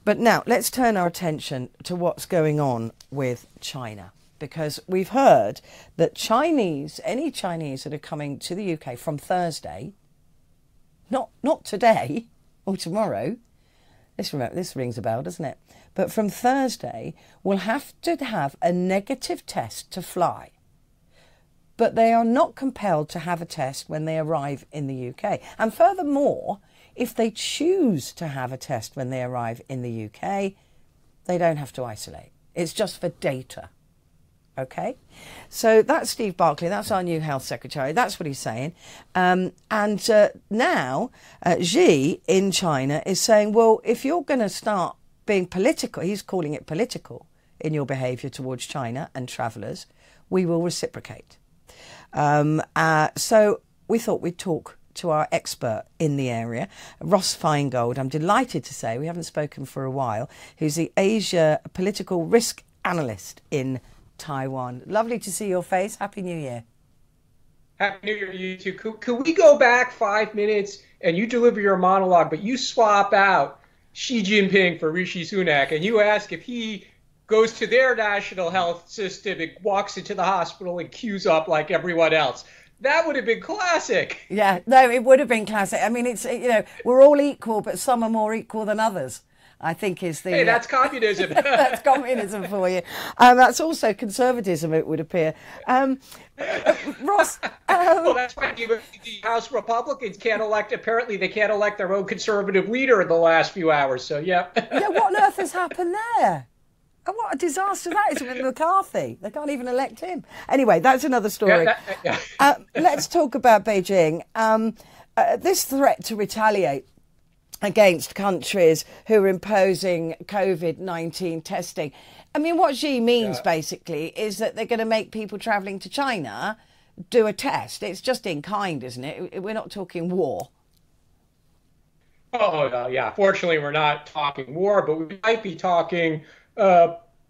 But now let's turn our attention to what's going on with China, because we've heard that any Chinese that are coming to the UK from Thursday, not today or tomorrow, this rings a bell, doesn't it? But from Thursday, will have to have a negative test to fly. But they are not compelled to have a test when they arrive in the UK. And furthermore, if they choose to have a test when they arrive in the UK, they don't have to isolate. It's just for data. Okay? So that's Steve Barclay. That's our new health secretary. That's what he's saying. And now Xi in China is saying, well, if you're going to start being political, he's calling it political in your behaviour towards China and travellers, we will reciprocate. So we thought we'd talk to our expert in the area, Ross Feingold. I'm delighted to say we haven't spoken for a while, who's the Asia political risk analyst in Taiwan. Lovely to see your face. Happy New Year. Happy New Year to you too. Could we go back 5 minutes and you deliver your monologue, but you swap out Xi Jinping for Rishi Sunak and you ask if he goes to their national health system and walks into the hospital and queues up like everyone else? That would have been classic. Yeah, no, it would have been classic. I mean, we're all equal, but some are more equal than others, I think is the... Hey, that's communism. That's communism for you. That's also conservatism, it would appear. Ross... well, that's right. The House Republicans apparently they can't elect their own conservative leader in the last few hours, so yeah. Yeah, what on earth has happened there? And what a disaster that is with McCarthy. They can't even elect him. Anyway, that's another story. Let's talk about Beijing. This threat to retaliate against countries who are imposing COVID-19 testing. I mean, what Xi means basically is that they're going to make people travelling to China do a test. It's just in kind, isn't it? We're not talking war. Oh, yeah. Fortunately, we're not talking war, but we might be talking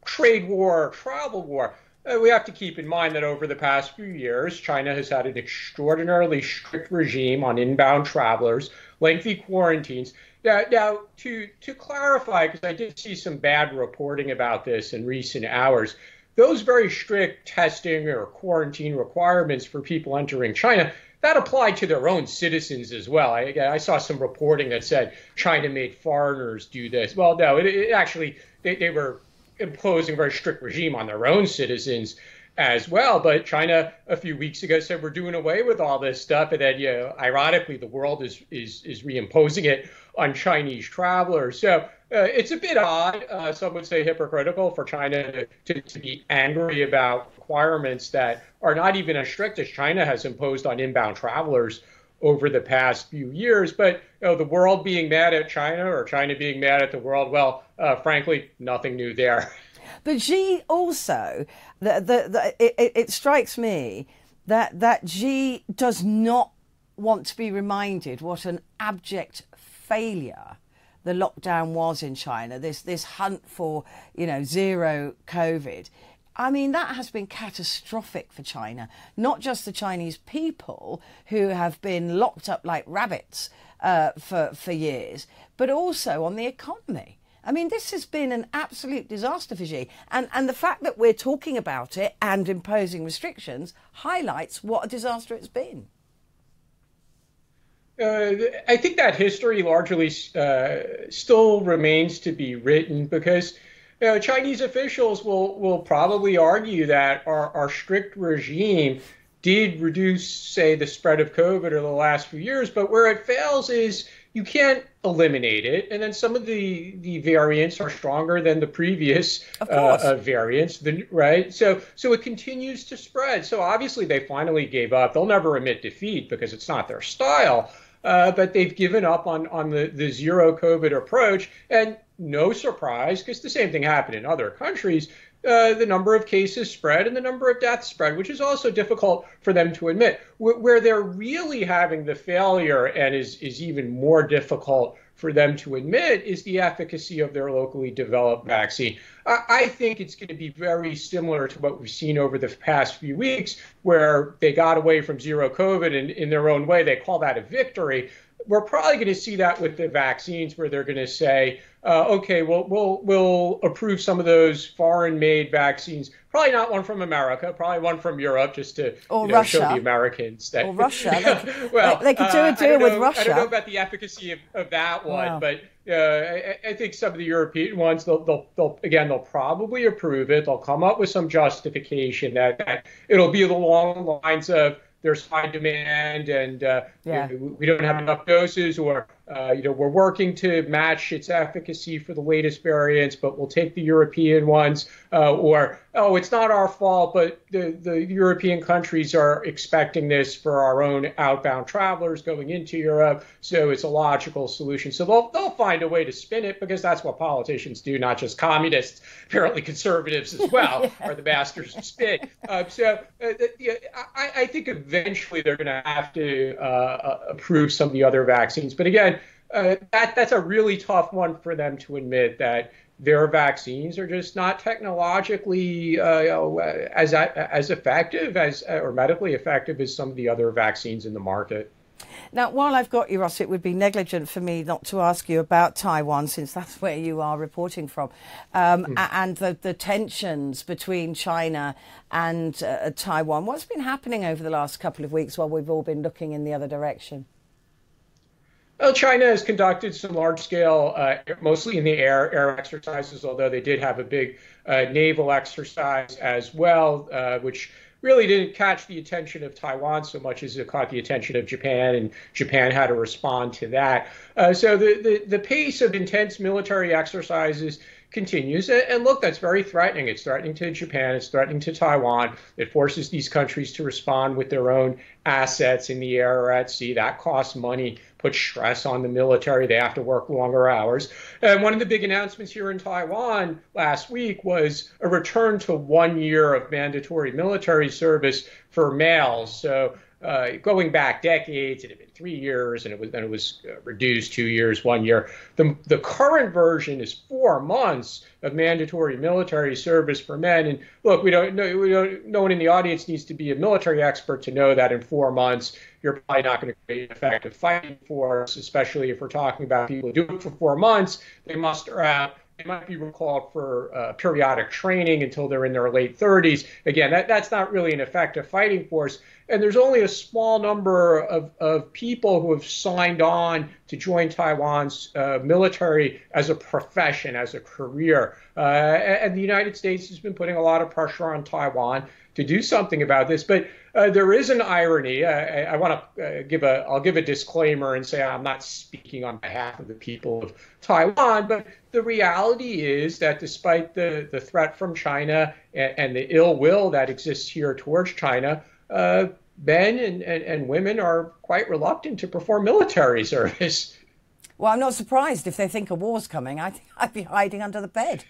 trade war, travel war. We have to keep in mind that over the past few years, China has had an extraordinarily strict regime on inbound travelers, lengthy quarantines. Now to clarify, because I did see some bad reporting about this in recent hours, those very strict testing or quarantine requirements for people entering China, that applied to their own citizens as well. I saw some reporting that said China made foreigners do this. Well, no, it actually, they were imposing a very strict regime on their own citizens as well. But China a few weeks ago said we're doing away with all this stuff. And then, ironically, the world is reimposing it on Chinese travelers. So it's a bit odd, some would say hypocritical, for China to be angry about requirements that are not even as strict as China has imposed on inbound travelers over the past few years. But the world being mad at China or China being mad at the world, well, frankly, nothing new there. But Xi also, it strikes me that Xi does not want to be reminded what an abject failure the lockdown was in China, this hunt for, zero COVID. I mean, that has been catastrophic for China, not just the Chinese people who have been locked up like rabbits for years, but also on the economy. I mean, this has been an absolute disaster for Xi. And the fact that we're talking about it and imposing restrictions highlights what a disaster it's been. I think that history largely still remains to be written because Chinese officials will probably argue that our strict regime did reduce, say, the spread of COVID over the last few years. But where it fails is you can't eliminate it. And then some of the variants are stronger than the previous variants, right? So it continues to spread. So obviously they finally gave up. They'll never admit defeat because it's not their style. But they've given up on the zero COVID approach. And no surprise, because the same thing happened in other countries, the number of cases spread and the number of deaths spread, which is also difficult for them to admit. Where they're really having the failure and is even more difficult for them to admit is the efficacy of their locally developed vaccine. I think it's going to be very similar to what we've seen over the past few weeks, where they got away from zero COVID and in their own way, they call that a victory. We're probably going to see that with the vaccines, where they're going to say, okay, we'll approve some of those foreign-made vaccines. Probably not one from America, probably one from Europe, just to Or show the Russia. Americans that. Or Russia. Well, They could do a deal with Russia. I don't know about the efficacy of that one, Wow. but I think some of the European ones, they'll probably approve it. They'll come up with some justification that it'll be along the lines of there's high demand and Yeah. we don't have enough doses, or we're working to match its efficacy for the latest variants, but we'll take the European ones, or oh, it's not our fault, but the European countries are expecting this for our own outbound travelers going into Europe, so it's a logical solution. So they'll find a way to spin it, because that's what politicians do, not just communists. Apparently conservatives as well are the masters of spin. I think eventually they're going to have to approve some of the other vaccines. But again, that's a really tough one for them to admit, that their vaccines are just not technologically as effective or medically effective as some of the other vaccines in the market. Now, while I've got you, Ross, it would be negligent for me not to ask you about Taiwan, since that's where you are reporting from, and the tensions between China and Taiwan. What's been happening over the last couple of weeks while we've all been looking in the other direction? Well, China has conducted some large-scale, mostly in the air exercises, although they did have a big naval exercise as well, which really didn't catch the attention of Taiwan so much as it caught the attention of Japan, and Japan had to respond to that. So the pace of intense military exercises continues. And look, that's very threatening. It's threatening to Japan. It's threatening to Taiwan. It forces these countries to respond with their own assets in the air or at sea. That costs money, puts stress on the military. They have to work longer hours. And one of the big announcements here in Taiwan last week was a return to 1 year of mandatory military service for males. So going back decades, it had been 3 years, and it was reduced 2 years, 1 year. The current version is 4 months of mandatory military service for men. And look, no one in the audience needs to be a military expert to know that in 4 months, you're probably not going to create an effective fighting force, especially if we're talking about people who do it for 4 months. They muster out. They might be recalled for periodic training until they're in their late 30s. Again, that's not really an effective fighting force. And there's only a small number of people who have signed on to join Taiwan's military as a profession, as a career. And the United States has been putting a lot of pressure on Taiwan to do something about this. But there is an irony. I want to I'll give a disclaimer and say I'm not speaking on behalf of the people of Taiwan, but the reality is that despite the threat from China and the ill will that exists here towards China, men and women are quite reluctant to perform military service. Well, I'm not surprised. If they think a war's coming, I think I'd be hiding under the bed.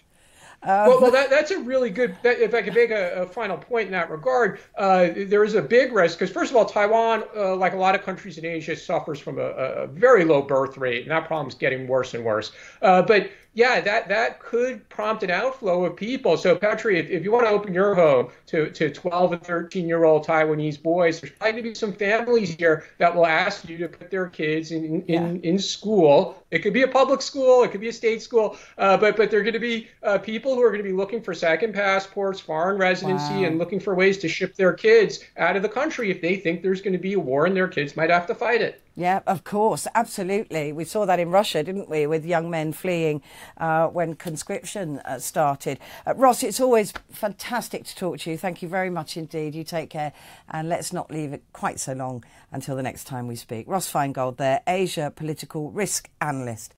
Well, that's a really good, if I could make a final point in that regard, there is a big risk because, first of all, Taiwan, like a lot of countries in Asia, suffers from a very low birth rate, and that problem's getting worse and worse. But yeah, that could prompt an outflow of people. So, Petrie, if you want to open your home to 12 and 13-year-old Taiwanese boys, there's probably going to be some families here that will ask you to put their kids in school. It could be a public school, it could be a state school, but they're going to be people who are going to be looking for second passports, foreign residency, and looking for ways to ship their kids out of the country if they think there's going to be a war and their kids might have to fight it. Yeah, of course. Absolutely. We saw that in Russia, didn't we, with young men fleeing when conscription started. Ross, it's always fantastic to talk to you. Thank you very much indeed. You take care, and let's not leave it quite so long until the next time we speak. Ross Feingold there, Asia political risk analyst.